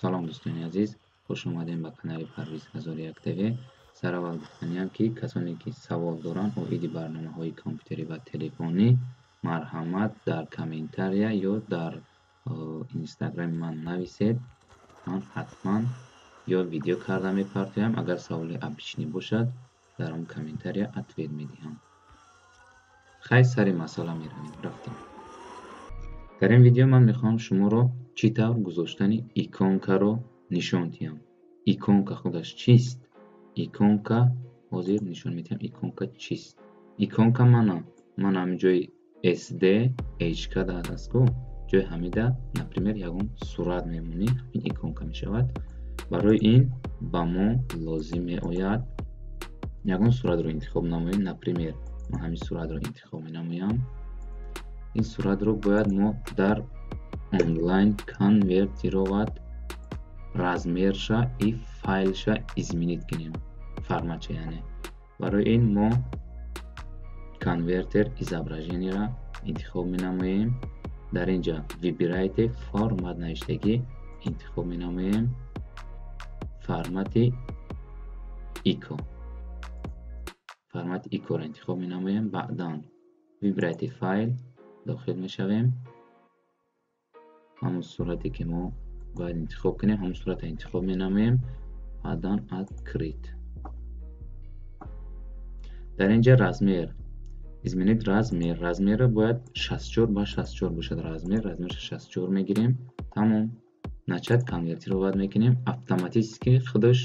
салом дӯстони азиз, хуш омадем ба канали Парвиз 1001 TV. Сар аввал гуфтаниям ки касоне ки савол доранд оиди барномаҳои компютери ва телефонӣ, марҳамат дар комментария ё дар инстаграми ман нависед. Ман ҳатман ё видео карда мепартоям. Агар саволи обичнӣ бошад, дар он комментария ответ медиҳам. хай сари масъала меравем. рафтем. дар ин видео ман мехоҳам шуморо чӣ тавр гузоштани иконкаро нишон диҳам. Иконка худаш чист? Иконка ҳозир нишон медиҳам иконка чист. Иконка ман ҳаминҷои SD HK дастку ҷои ҳамида например ягон сурат мемонӣ, ин иконка мешавад. Барои ин ба мо лозим меояд ягон суратро интихоб намоем. Например ман ҳамин суратро интихоб менамоям. ин суратро бояд мо дар онлайн конвертировать размерша и файлша изменить кунем. Форматша яъне. Барои ин мо конвертер изображениеро интихоб менамоем. дар инҷа вибирайте формат навиштагӣ интихоб менамоем. формати ико. формати икоро интихоб менамоем. баъдан вибирайте файл дохил мешавем. ҳамон сурате ки мо бояд интихоб кунем, ҳамон суратро интихоб менамоем. баъдан открыть. дар инҷа размер изменить размер. Размерро бояд 64 ба 64 бошад. размерша 64 мегирем. тамом. начать конвертировать мекунем. автоматически худаш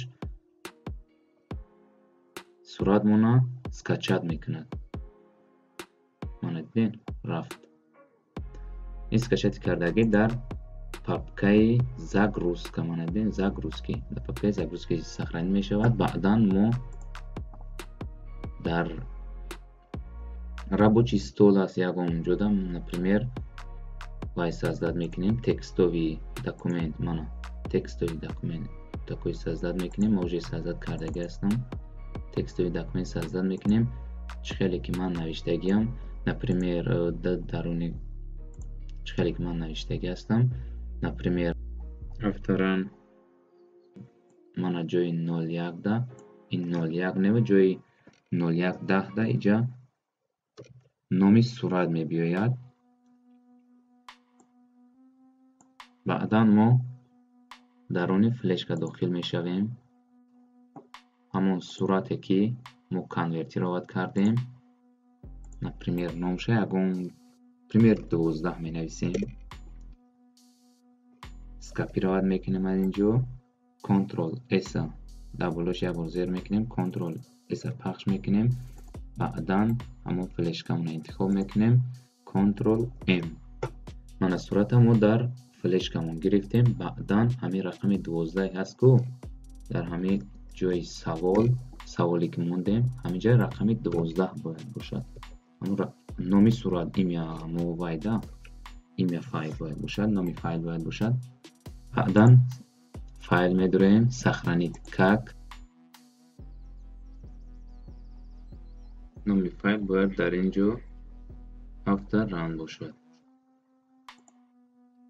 суратмона скачат мекунад. мана дидем рафт. ин скачати кардагӣ дар папкаи загрузка, мана дидем загрузки, дар папкаи загрузки сохранӣ мешавад. баъдан мо дар рабочий стол аст ягон ҷода, например вай создат мекунем. текстовый документ, мана текстовый документ такой создат мекунем. мо уже создат кардагӣ ҳастам. текстовый документ создат мекунем. чӣ хеле ки ман навиштагиам, например даруни чӣ хеле ки ман навиштагӣ ҳастам, например авторан мана ҷои 01 да, ин 01 нева ҷои 0110 да иҷа номи сурат мебиёяд. баъдан мо даруни флешка дохил мешавем. ҳамон сурате ки мо конвертировать кардем, например номша ягон пример 12 менависем. скопировать мекунем аз инҷо. Ctrl S даблош ягон зер мекунем. Ctrl S пахш мекунем. баъдан ҳамон флешкамона интихоб мекунем. Ctrl M. мана суратамо дар флешкамон гирифтем. баъдан ҳамин рақами 12 ҳастку дар ҳамин ҷои саволе ки мондем, ҳамин ҷои рақами 12 бояд бошад. номи сурат имя мовайда, имя файл бояд бошад, номи файл бояд бошад. баъдан файл медурем сохранить как. номи файл бояд дар ин ҷо авторан бошад.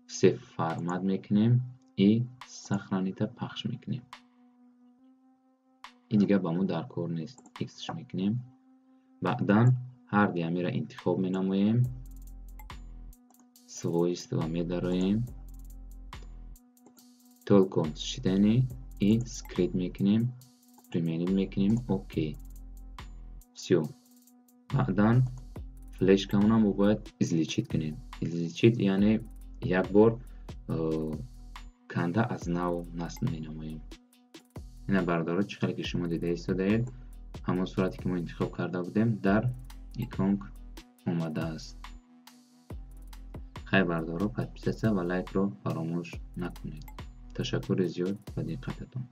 сев формат мекунем и сохранита пахш мекунем. ин дига ба мо дар кор нест. иксш мекунем. баъдан ҳарди ҳамира интихоб менамоем. свойства медароем. толко чтение и скрит мекунем. применить мекунем. окей. всё. баъдан флешкамона мо бояд изличит кунем. изличит яъне як бор канда аз нав насб менамоем. ина бардора чӣ хеле ки шумо дида истодаед, ҳамон сурате ки мо интихоб карда будем дар иконк омадааст. хай бардора подписатсия ва лайкро фаромӯш накунед. ташаккури зиёд ба диққататон.